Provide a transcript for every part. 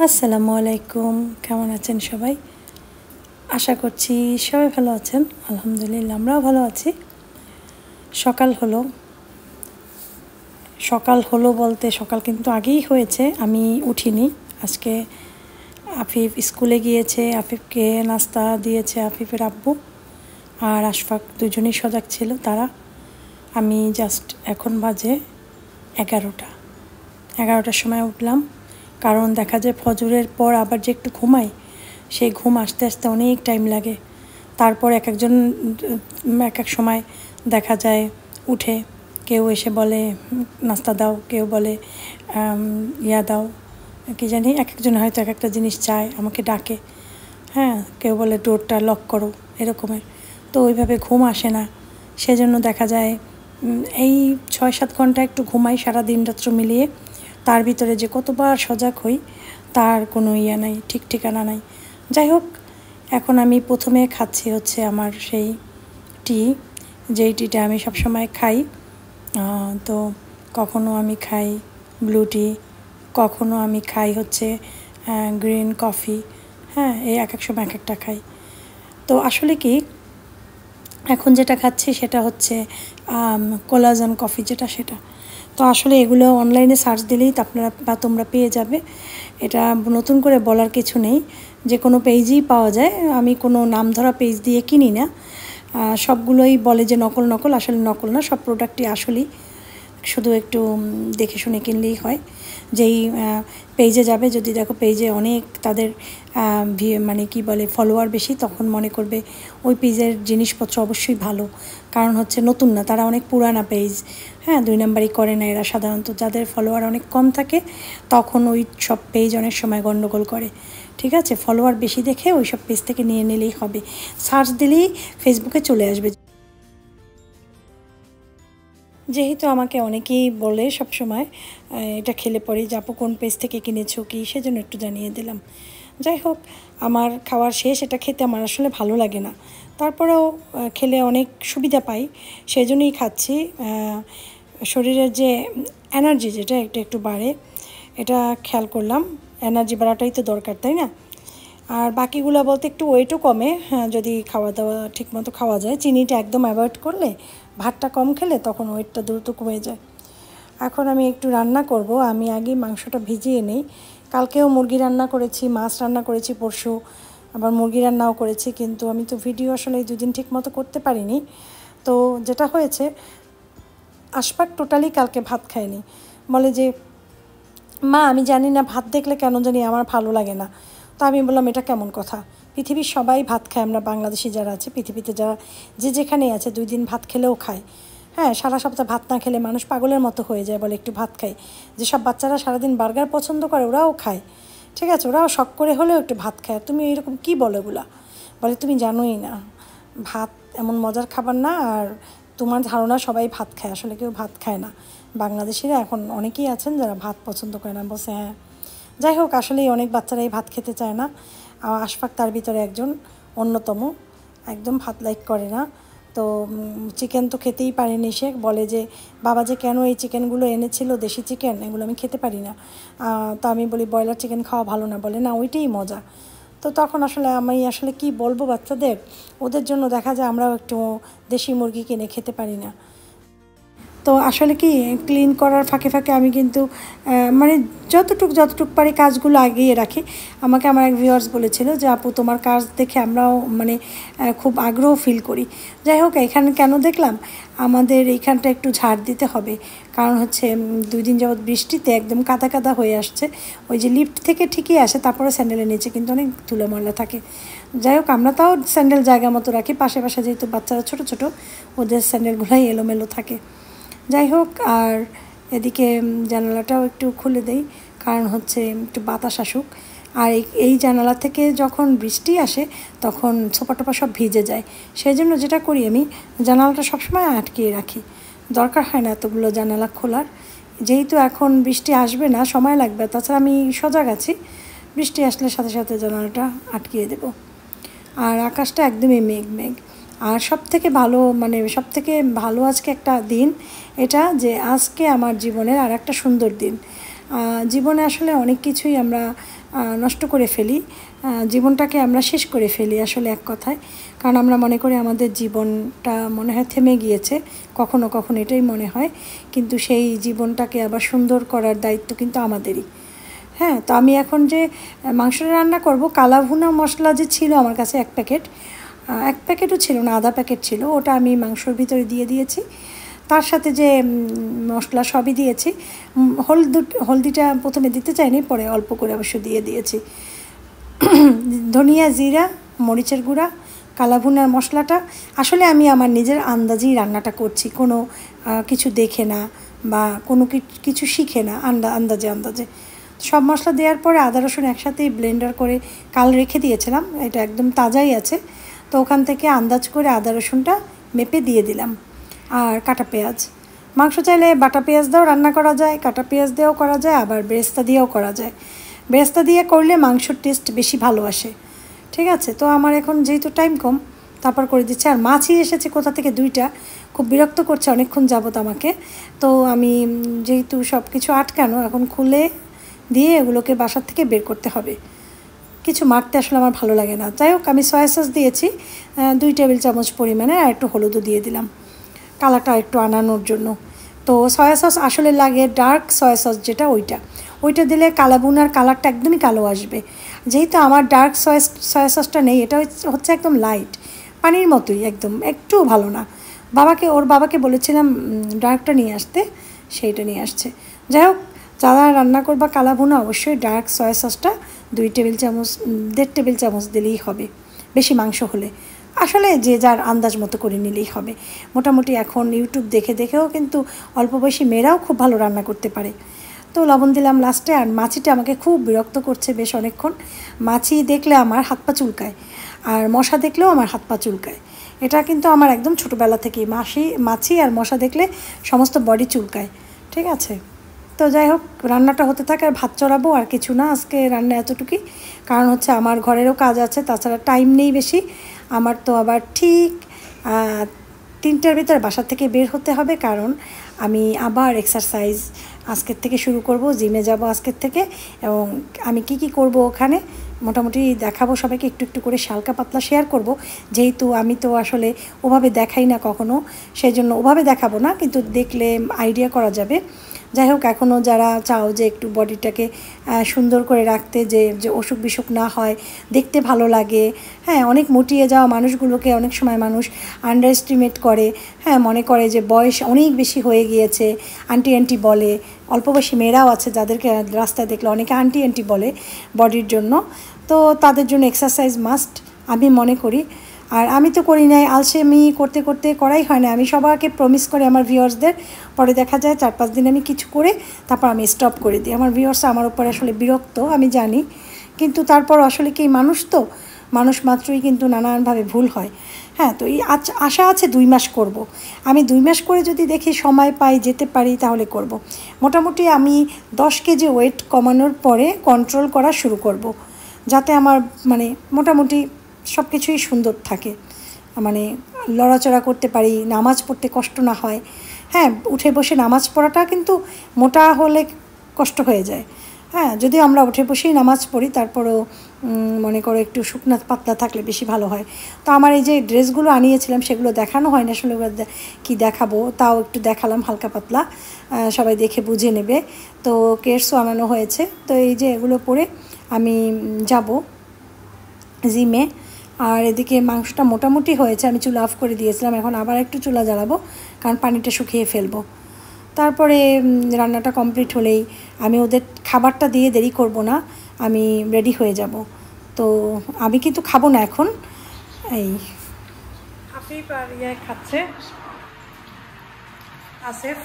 আসসালামু আলাইকুম, কেমন আছেন সবাই? আশা করছি সবাই ভালো আছেন। আলহামদুলিল্লাহ আমরাও ভালো আছি। সকাল হলো বলতে সকাল কিন্তু আগেই হয়েছে, আমি উঠিনি। আজকে আফিফ স্কুলে গিয়েছে, আফিফকে নাস্তা দিয়েছে আফিফের আব্বু, আর আশফাক দুজনেই সজাগ ছিল তারা। আমি জাস্ট এখন বাজে 11টার সময় উঠলাম, কারণ দেখা যায় ফজরের পর আবার যে একটু ঘুমাই, সেই ঘুম আসতে আসতে অনেক টাইম লাগে। তারপর এক এক সময় দেখা যায় উঠে কেউ এসে বলে নাস্তা দাও, কেউ বলে দাও, কি জানি এক একজন হয়তো এক একটা জিনিস চায়, আমাকে ডাকে। হ্যাঁ, কেউ বলে ডোরটা লক করো, এরকমের। তো ওইভাবে ঘুম আসে না, সেজন্য দেখা যায় এই 6-7 ঘন্টা একটু ঘুমাই সারা দিন রাত্র মিলিয়ে। তার ভিতরে যে কতবার সজাগ হই তার কোনো নাই, ঠিক ঠিকানা নাই। যাই হোক, এখন আমি প্রথমে খাচ্ছি হচ্ছে আমার সেই টি, যেই টিটা আমি সবসময় খাই। তো কখনো আমি খাই ব্লু টি, কখনো আমি খাই হচ্ছে গ্রিন কফি। হ্যাঁ, এই এক এক সময় এক একটা খাই। তো আসলে কি এখন যেটা খাচ্ছি সেটা হচ্ছে কোলাজেন কফি, সেটা। তো আসলে এগুলো অনলাইনে সার্চ দিলেই তোমরা পেয়ে যাবে। এটা নতুন করে বলার কিছু নেই, যে কোনো পেজেই পাওয়া যায়। আমি কোনো নাম ধরা পেজ দিয়ে কিনি না, সবগুলোই বলে যে নকল। আসলে নকল না, সব প্রোডাক্টই আসলেই, শুধু একটু দেখে শুনে কিনলেই হয়। যেই পেজে যাবে, যদি দেখো পেজে অনেক তাদের মানে কি বলে ফলোয়ার বেশি, তখন মনে করবে ওই পেজের জিনিসপত্র অবশ্যই ভালো। কারণ হচ্ছে নতুন না, তারা অনেক পুরানা পেজ। হ্যাঁ, 2 নাম্বারই করে না এরা সাধারণত। যাদের ফলোয়ার অনেক কম থাকে তখন ওই সব পেজ অনেক সময় গণ্ডগোল করে। ঠিক আছে, ফলোয়ার বেশি দেখে ওই সব পেজ থেকে নিয়ে নিলেই হবে। সার্চ দিলেই ফেসবুকে চলে আসবে। যেহেতু আমাকে অনেকেই বলে সব সময় এটা খেলে পরে যে আপু কোন পেজ থেকে কিনেছো কি, সেজন্য একটু জানিয়ে দিলাম। যাই হোক, আমার খাওয়ার শেষ। এটা খেতে আমার আসলে ভালো লাগে না, তারপরেও খেলে অনেক সুবিধা পাই, সেই জন্যই খাচ্ছি। শরীরের যে এনার্জি যেটা একটু বাড়ে, এটা খেয়াল করলাম। এনার্জি বাড়াটাই তো দরকার, তাই না? আর বাকিগুলো বলতে একটু ওয়েটও কমে, হ্যাঁ, যদি খাওয়া দাওয়া ঠিকমতো খাওয়া যায়। চিনিটা একদম অ্যাভয়েড করলে, ভাতটা কম খেলে তখন ওয়েটটা দ্রুত কমে যায়। এখন আমি একটু রান্না করব। আমি আগে মাংসটা ভিজিয়ে নিই। কালকেও মুরগি রান্না করেছি, মাছ রান্না করেছি, পরশু আবার মুরগি রান্নাও করেছি, কিন্তু আমি তো ভিডিও আসলে এই 2 দিন ঠিক মতো করতে পারিনি। তো যেটা হয়েছে, আশফাক টোটালি কালকে ভাত খায়নি। বলে যে মা, আমি জানি না ভাত দেখলে কেন জানি আমার ভালো লাগে না। তো আমি বললাম এটা কেমন কথা? পৃথিবীর সবাই ভাত খায়, আমরা বাংলাদেশি যারা আছে, পৃথিবীতে যারা যেখানেই আছে 2 দিন ভাত খেলেও খায়। হ্যাঁ, সারা সপ্তাহ ভাত না খেলে মানুষ পাগলের মতো হয়ে যায়, বলে একটু ভাত খাই। যেসব বাচ্চারা সারাদিন বার্গার পছন্দ করে ওরাও খায়, ঠিক আছে, ওরাও শখ করে হলেও একটু ভাত খায়। তুমি এরকম কী বলো এগুলা? বলে তুমি জানোই না, ভাত এমন মজার খাবার না। আর তোমার ধারণা সবাই ভাত খায়, আসলে কেউ ভাত খায় না। বাংলাদেশিরা এখন অনেকেই আছেন যারা ভাত পছন্দ করে না। বলছে হ্যাঁ। যাই হোক, আসলেই অনেক বাচ্চারাই ভাত খেতে চায় না। আশফাক তার ভিতরে একজন অন্যতম, একদম ভাত লাইক করে না। তো চিকেন তো খেতেই পারেনি সে। বলে যে বাবা যে কেন এই চিকেনগুলো এনেছিল, দেশি চিকেন, এগুলো আমি খেতে পারি না। তো আমি বলি ব্রয়লার চিকেন খাওয়া ভালো না। বলে না, ওইটাই মজা। তো তখন আসলে আমি কি বলবো বাচ্চাদের? ওদের জন্য দেখা যায় আমরাও একটু দেশি মুরগি কিনে খেতে পারি না। তো আসলে কি ক্লিন করার ফাঁকে ফাঁকে আমি কিন্তু মানে যতটুক পারি কাজগুলো আগিয়ে রাখি। আমাকে আমার এক ভিউয়ার্স বলেছিল যে আপু, তোমার কাজ দেখে আমরাও মানে খুব আগ্রহ ফিল করি। যাই হোক, এখানে কেন দেখলাম আমাদের এইখানটা একটু ঝাড় দিতে হবে, কারণ হচ্ছে 2 দিন যাবৎ বৃষ্টিতে একদম কাদা কাদা হয়ে আসছে। ওই যে লিফট থেকে ঠিকই আসে, তারপরে স্যান্ডেলের নিচে কিন্তু অনেক ধুলো ময়লা থাকে। যাই হোক, আমরা তাও স্যান্ডেল জায়গা মতো রাখি। পাশে যেহেতু বাচ্চারা ছোটো ছোটো, ওদের স্যান্ডেলগুলোই এলোমেলো থাকে। যাই হোক, আর এদিকে জানালাটাও একটু খুলে দেই, কারণ হচ্ছে একটু বাতাস আসুক। আর এই জানালা থেকে যখন বৃষ্টি আসে তখন ছোপা টোপা সব ভিজে যায়। সেই জন্য যেটা করি, আমি জানালাটা সবসময় আটকিয়ে রাখি। দরকার হয় না এতগুলো জানালা খোলার। যেহেতু এখন বৃষ্টি আসবে না, সময় লাগবে, তাছাড়া আমি সজাগ আছি। বৃষ্টি আসলে সাথে সাথে জানালাটা আটকিয়ে দেব। আর আকাশটা একদমই মেঘ। আর সবথেকে ভালো আজকে একটা দিন এটা, যে আজকে আমার জীবনের আর একটা সুন্দর দিন। জীবনে আসলে অনেক কিছুই আমরা নষ্ট করে ফেলি, জীবনটাকে আমরা শেষ করে ফেলি আসলে এক কথায়। কারণ আমরা মনে করি আমাদের জীবনটা মনে হয় থেমে গিয়েছে, কখনো কখনো এটাই মনে হয়, কিন্তু সেই জীবনটাকে আবার সুন্দর করার দায়িত্ব কিন্তু আমাদেরই। হ্যাঁ, তো আমি এখন যে মাংসটা রান্না করব, কালা ভুনা মশলা যে ছিল আমার কাছে এক প্যাকেটও ছিল না, আধা প্যাকেট ছিল, ওটা আমি মাংসর ভিতরে দিয়ে দিয়েছি। তার সাথে যে মশলা সবই দিয়েছি। হলদিটা প্রথমে দিতে চাইনি, পরে অল্প করে অবশ্য দিয়ে দিয়েছি। ধনিয়া, জিরা, মরিচের গুঁড়া, কালা ভুনার মশলাটা আসলে আমি আমার নিজের আন্দাজেই রান্নাটা করছি, কোনো কিছু দেখে না বা কোনো কিছু শিখে না, আন্দাজে সব মশলা দেওয়ার পরে আদা রসুন একসাথেই ব্লেন্ডার করে কাল রেখে দিয়েছিলাম, এটা একদম তাজাই আছে। তো ওখান থেকে আন্দাজ করে আদা রসুনটা মেপে দিয়ে দিলাম। আর কাটা পেঁয়াজ, মাংস চাইলে বাটা পেঁয়াজ দিয়েও রান্না করা যায়, কাটা পেঁয়াজ দিয়েও করা যায়, আবার বেরেস্তা দিয়েও করা যায়। বেরেস্তা দিয়ে করলে মাংসর টেস্ট বেশি ভালো আসে। ঠিক আছে, তো আমার এখন যেহেতু টাইম কম, তারপর করে দিচ্ছে। আর মাছই এসেছে কোথা থেকে 2টা, খুব বিরক্ত করছে অনেকক্ষণ যাবত আমাকে। তো আমি যেহেতু সব কিছু আটকানো, এখন খুলে দিয়ে এগুলোকে বাসার থেকে বের করতে হবে। কিছু মারতে আসলে আমার ভালো লাগে না। যাই হোক, আমি সয়া সস দিয়েছি 2 টেবিল চামচ পরিমাণে, আর একটু হলুদও দিয়ে দিলাম কালারটা একটু আনানোর জন্য। তো সয়া সস আসলে লাগে ডার্ক সয়া সস যেটা, ওইটা দিলে কালা ভুনার কালারটা একদমই কালো আসবে। যেহেতু আমার ডার্ক সয়া সসটা নেই, এটা হচ্ছে একদম লাইট পানির মতোই, একদম একটু ভালো না। ওর বাবাকে বলেছিলাম ডার্কটা নিয়ে আসতে, সেইটা নিয়ে আসছে। যাই হোক, যারা রান্না করবা কালা ভুনা অবশ্যই ডার্ক সয়া সসটা 2 টেবিল চামচ 1.5 টেবিল চামচ দিলেই হবে, বেশি মাংস হলে। আসলে যে যার আন্দাজ মতো করে নিলেই হবে। মোটামুটি এখন ইউটিউব দেখেও কিন্তু অল্প বয়সী মেয়েরাও খুব ভালো রান্না করতে পারে। তো লবণ দিলাম লাস্টে। আর মাছিটা আমাকে খুব বিরক্ত করছে বেশ অনেকক্ষণ। মাছি দেখলে আমার হাত পা চুলকায়, আর মশা দেখলেও আমার হাত পা চুলকায়। এটা কিন্তু আমার একদম ছোটোবেলা থেকেই মাছি আর মশা দেখলে সমস্ত বডি চুলকায়। ঠিক আছে, তো যাই হোক, রান্নাটা হতে থাকে। আর ভাত চড়াবো, আর কিছু না, আজকে রান্না এতটুকুই। কারণ হচ্ছে আমার ঘরেরও কাজ আছে, তাছাড়া টাইম নেই বেশি। আমার তো আবার ঠিক 3টার ভিতরে বাসা থেকে বের হতে হবে, কারণ আমি আবার এক্সারসাইজ আজকের থেকে শুরু করব, জিমে যাব আজকের থেকে। এবং আমি কি করব ওখানে মোটামুটি দেখাবো সবাইকে, একটু করে হালকা পাতলা শেয়ার করব। যেহেতু আমি তো আসলে ওভাবে দেখাই না কখনো, সেই জন্য ওভাবে দেখাবো না, কিন্তু দেখলে আইডিয়া করা যাবে। যাই হোক, এখনও যারা চাও যে একটু বডিটাকে সুন্দর করে রাখতে, যে অসুখ বিসুখ না হয়, দেখতে ভালো লাগে। হ্যাঁ, অনেক মুটিয়ে যাওয়া মানুষগুলোকে অনেক সময় মানুষ আন্ডার এস্টিমেট করে। হ্যাঁ, মনে করে যে বয়স অনেক বেশি হয়ে গিয়েছে, আন্টি বলে। অল্প বয়সী মেয়েরাও আছে যাদেরকে রাস্তায় দেখলে অনেকে আন্টি বলে বডির জন্য। তো তাদের জন্য এক্সারসাইজ মাস্ট আমি মনে করি। আর আমি তো করি নাই, আলসেমি করতে করাই হয় না। আমি সবাইকে প্রমিস করি আমার ভিউয়ার্সদের, পরে দেখা যায় 4-5 দিন আমি কিছু করে তারপর আমি স্টপ করে দিই। আমার ভিউয়ার্সরা আমার উপরে আসলে বিরক্ত, আমি জানি, কিন্তু তারপর আসলে কি মানুষ মাত্রই কিন্তু নানানভাবে ভুল হয়। হ্যাঁ, তো এই আশা আছে 2 মাস করব। আমি 2 মাস করে যদি দেখি সময় পাই, যেতে পারি, তাহলে করব। মোটামুটি আমি 10 কেজি ওয়েট কমানোর পরে কন্ট্রোল করা শুরু করব, যাতে আমার মানে মোটামুটি সব কিছুই সুন্দর থাকে, মানে লড়াচড়া করতে পারি, নামাজ পড়তে কষ্ট না হয়। হ্যাঁ, উঠে বসে নামাজ পড়াটা কিন্তু মোটা হলে কষ্ট হয়ে যায়। হ্যাঁ, যদিও আমরা উঠে বসেই নামাজ পড়ি, তারপরেও মনে করো একটু শুকনা পাতলা থাকলে বেশি ভালো হয়। তো আমার এই যে ড্রেসগুলো আনিয়েছিলাম সেগুলো দেখানো হয় না আসলে, কি দেখাবো, তাও একটু দেখালাম হালকা পাতলা, সবাই দেখে বুঝে নেবে। তো কেটসও আনানো হয়েছে। তো এই যে এগুলো পরে আমি যাব জিমে। আর এদিকে মাংসটা মোটামুটি হয়েছে, আমি চুলা অফ করে দিয়েছিলাম, এখন আবার একটু চুলা জ্বালাবো, কারণ পানিটা শুকিয়ে ফেলবো। তারপরে রান্নাটা কমপ্লিট হলেই আমি ওদের খাবারটা দিয়ে দেরি করব না, আমি রেডি হয়ে যাব। তো আমি কিন্তু খাবো না এখন। এই আফিফ আর খাচ্ছে। আসিফ,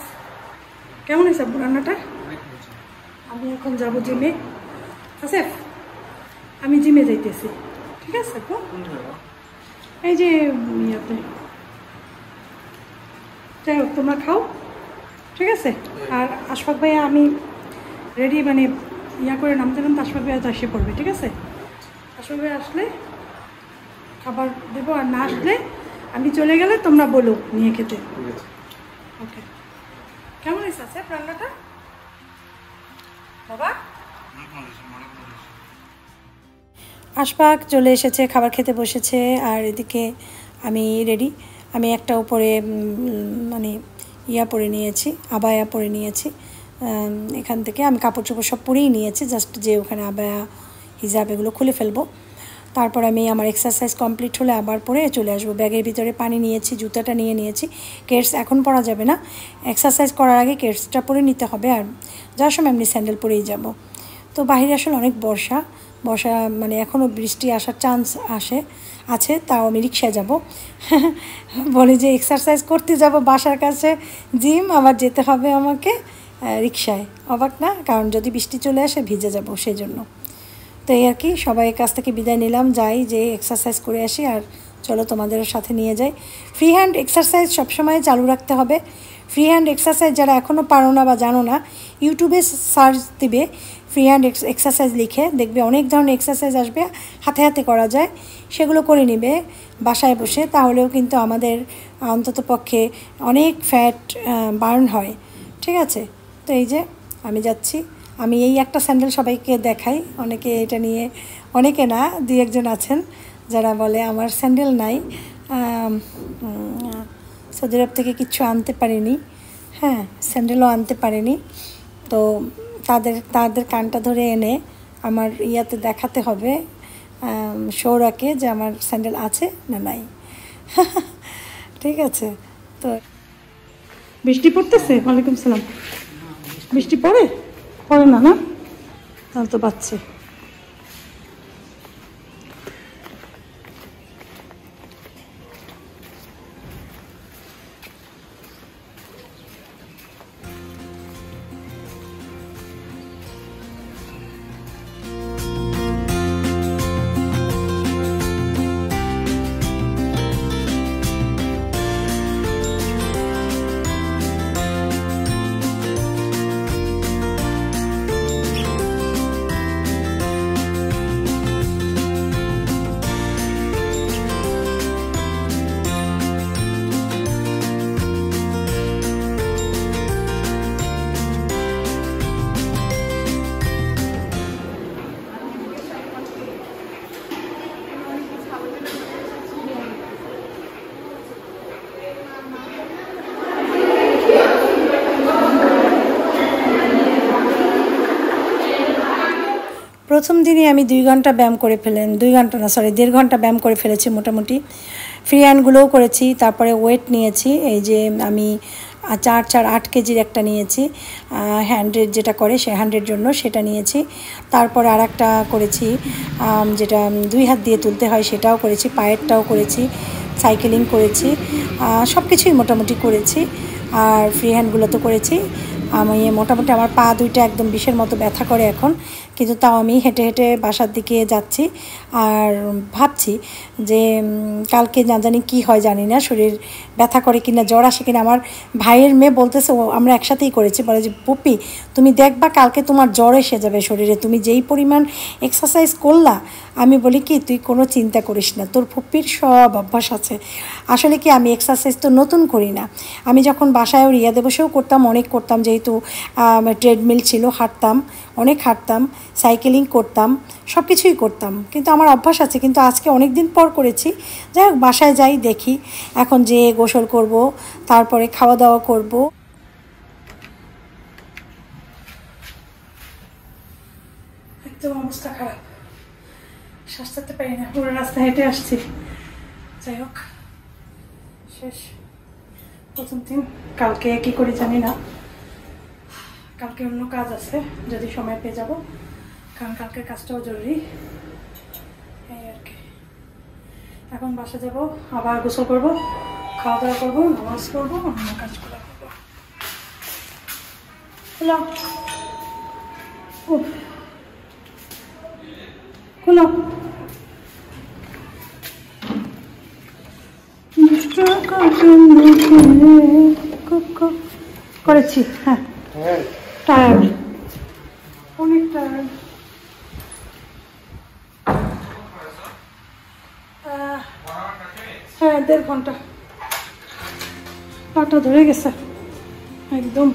কেমন হয়েছে রান্নাটা? আমি এখন যাব জিমে। আসিফ, আমি জিমে যাইতেছি, ঠিক আছে? এই যে ইয়াতে, যাই হোক, তোমরা খাও, ঠিক আছে? আর আশফাক ভাইয়া আমি রেডি, মানে করে নামতে আশফাক ভাইয়া তো এসে পড়বে, ঠিক আছে? আশফাক ভাইয়া আসলে খাবার দেবো, আর না আসলে আমি চলে গেলে তোমরা বলো নিয়ে খেতে। ওকে, কেমন হয়েছে রান্নাটা বাবা? আশফাক চলে এসেছে, খাবার খেতে বসেছে, আর এদিকে আমি রেডি। আমি একটা উপরে মানে ইয়া পরে নিয়েছি, আবায়া পরে নিয়েছি। এখান থেকে আমি কাপড় চোপড় সব পরেই নিয়েছি, জাস্ট যে ওখানে আবায়া হিজাব এগুলো খুলে ফেলবো। তারপর আমি আমার এক্সারসাইজ কমপ্লিট হলে আবার পরে চলে আসবো। ব্যাগের ভিতরে পানি নিয়েছি, জুতাটা নিয়ে নিয়েছি। কেটস এখন পরা যাবে না, এক্সারসাইজ করার আগে কেটসটা পরে নিতে হবে, আর যাওয়ার সময় এমনি স্যান্ডেল পরেই যাব। তো বাইরে আসলে অনেক বর্ষা মানে এখনও বৃষ্টি আসার চান্স আছে, তাও আমি রিক্সায় যাব। বলে যে এক্সারসাইজ করতে যাব বাসার কাছে জিম, আবার যেতে হবে আমাকে রিক্সায়। অবাক না? কারণ যদি বৃষ্টি চলে আসে ভিজে যাব, সেই জন্য। তো এই আর কি, সবাই কাছ থেকে বিদায় নিলাম, যাই যে এক্সারসাইজ করে আসি, আর চলো তোমাদেরও সাথে নিয়ে যাই। ফ্রি হ্যান্ড এক্সারসাইজ সবসময় চালু রাখতে হবে। ফ্রি হ্যান্ড এক্সারসাইজ যারা এখনও পারো না বা জানো না, ইউটিউবে সার্চ দিবে ফ্রি হ্যান্ড এক্সারসাইজ লিখে, দেখবে অনেক ধরনের এক্সারসাইজ আসবে, হাতে হাতে করা যায়, সেগুলো করে নিবে বাসায় বসে। তাহলেও কিন্তু আমাদের অন্তত পক্ষে অনেক ফ্যাট বার্ন হয়। ঠিক আছে? তো এই যে আমি যাচ্ছি। আমি এই একটা স্যান্ডেল সবাইকে দেখাই, অনেকে এটা নিয়ে, অনেকে না, দুই একজন আছেন যারা বলে আমার স্যান্ডেল নাই, সৌদি আরব থেকে কিচ্ছু আনতে পারিনি, হ্যাঁ স্যান্ডেলও আনতে পারিনি। তো তাদের কানটা ধরে এনে আমার ইয়াতে দেখাতে হবে, সৌরাকে, যে আমার স্যান্ডেল আছে না নাই। ঠিক আছে? তো বৃষ্টি পড়তেছে। ওয়ালাইকুম সালাম। বৃষ্টি পড়ে না? তাহলে তো বাচ্চা। প্রথম দিনই আমি 2 ঘন্টা ব্যায়াম করে 1.5 ঘন্টা ব্যায়াম করে ফেলেছি মোটামুটি। ফ্রি হ্যান্ডগুলোও করেছি, তারপরে ওয়েট নিয়েছি, এই যে আমি 8 কেজির একটা নিয়েছি, হ্যান্ডের যেটা করে সে হ্যান্ডের জন্য সেটা নিয়েছি। তারপরে আর একটা করেছি যেটা 2 হাত দিয়ে তুলতে হয়, সেটাও করেছি, পায়েরটাও করেছি, সাইকেলিং করেছি, সব কিছুই মোটামুটি করেছি। আর ফ্রি হ্যান্ডগুলো তো করেছি। আমি মোটামুটি আমার পা দুইটা একদম বিষের মতো ব্যথা করে এখন, কিন্তু তাও আমি হেঁটে হেঁটে বাসার দিকে যাচ্ছি। আর ভাবছি যে কালকে না জানি কী হয়, জানি না, শরীর ব্যথা করে কিনা, জ্বর আসে কিনা। আমার ভাইয়ের মেয়ে বলতেছে, আমরা একসাথেই করেছি, বলে যে পুপি তুমি দেখবা কালকে তোমার জ্বর এসে যাবে শরীরে, তুমি যেই পরিমাণ এক্সারসাইজ করলা। আমি বলি কি, তুই কোনো চিন্তা করিস না, তোর পুপির সব অভ্যাস আছে। আসলে কি, আমি এক্সারসাইজ তো নতুন করি না, আমি যখন বাসায় রিয়াদে বসেও করতাম, অনেক করতাম, যেহেতু ট্রেডমিল ছিল, অনেক হাঁটতাম, সাইকেলিং করতাম, সব কিছুই করতাম, কিন্তু আমার অভ্যাস আছে। কিন্তু আজকে অনেক দিন পর করেছি। যাই হোক, বাসায় যাই, দেখি এখন যে গোসল করব, তারপরে খাওয়া দাওয়া করব। একদম অবস্থা খারাপ, শ্বাস নিতে পারি না, পুরো রাস্তা হেঁটে আসছি। যাই হোক, শেষ প্রথম দিন। কালকে কি করি জানি না, কালকে অন্য কাজ আছে, যদি সময় পেয়ে যাব, কারণ কালকের কাজটাও জরুরি। এই আর কি, এখন বাসা যাব, আবার গোসল করবো, খাওয়া দাওয়া করবো, নামাজ করবো, অন্য কাজগুলো করবো। খোলা খোলা করেছি। হ্যাঁ, টায়ার্ড, অনেক টায়ার্ড। হ্যাঁ, 1.5 ঘন্টা, পাটা ধরে গেছে একদম।